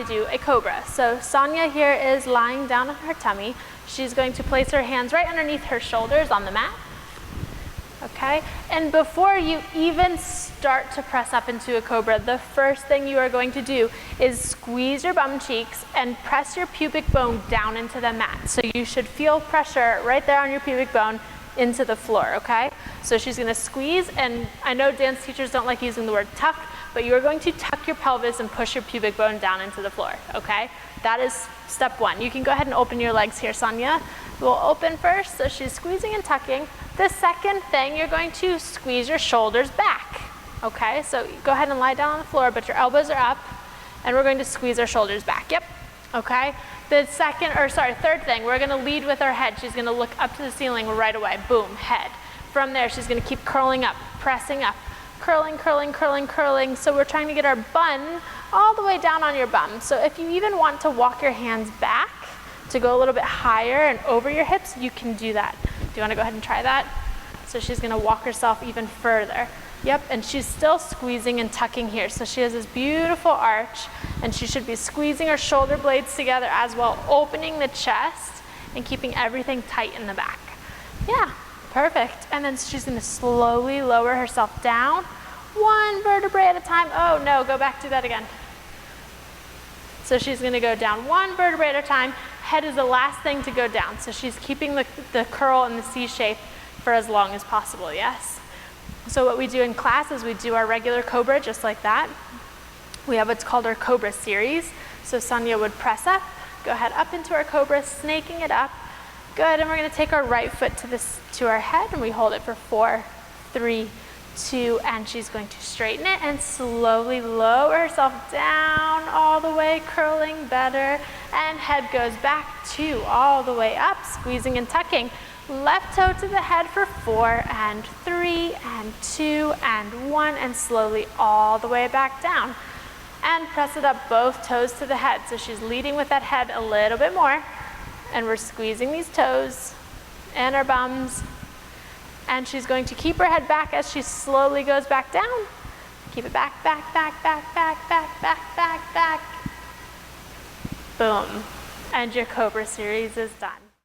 to do a Cobra. So Sonia here is lying down on her tummy. She's going to place her hands right underneath her shoulders on the mat. Okay, and before you even start to press up into a Cobra, the first thing you are going to do is squeeze your bum cheeks and press your pubic bone down into the mat. So you should feel pressure right there on your pubic bone into the floor, okay? So she's gonna squeeze, and I know dance teachers don't like using the word tuck, but you are going to tuck your pelvis and push your pubic bone down into the floor, okay? That is step one. You can go ahead and open your legs here, Sonia. We'll open first, so she's squeezing and tucking. The second thing, you're going to squeeze your shoulders back, okay? So go ahead and lie down on the floor, but your elbows are up, and we're going to squeeze our shoulders back, yep, okay? The third thing, we're gonna lead with our head. She's gonna look up to the ceiling right away, boom, head. From there, she's gonna keep curling up, pressing up, curling, curling, curling, curling. So we're trying to get our bun all the way down on your bum. So if you even want to walk your hands back to go a little bit higher and over your hips, you can do that. Do you wanna go ahead and try that? So she's gonna walk herself even further. Yep, and she's still squeezing and tucking here. So she has this beautiful arch, and she should be squeezing her shoulder blades together as well, opening the chest and keeping everything tight in the back. Yeah, perfect. And then she's gonna slowly lower herself down, one vertebrae at a time. Oh no, go back to that again. So she's gonna go down one vertebrae at a time. Head is the last thing to go down. So she's keeping the curl in the C shape for as long as possible, yes? So what we do in class is we do our regular Cobra just like that. We have what's called our Cobra series. So Sonia would press up, go ahead up into our Cobra, snaking it up. Good, and we're gonna take our right foot to our head, and we hold it for 4, 3, 2, and she's going to straighten it and slowly lower herself down all the way, curling better, and head goes back 2, all the way up, squeezing and tucking. Left toe to the head for 4 and 3 and 2 and 1, and slowly all the way back down. And press it up, both toes to the head. So she's leading with that head a little bit more, and we're squeezing these toes and our bums. And she's going to keep her head back as she slowly goes back down. Keep it back, back, back, back, back, back, back, back, back. Boom. And your Cobra series is done.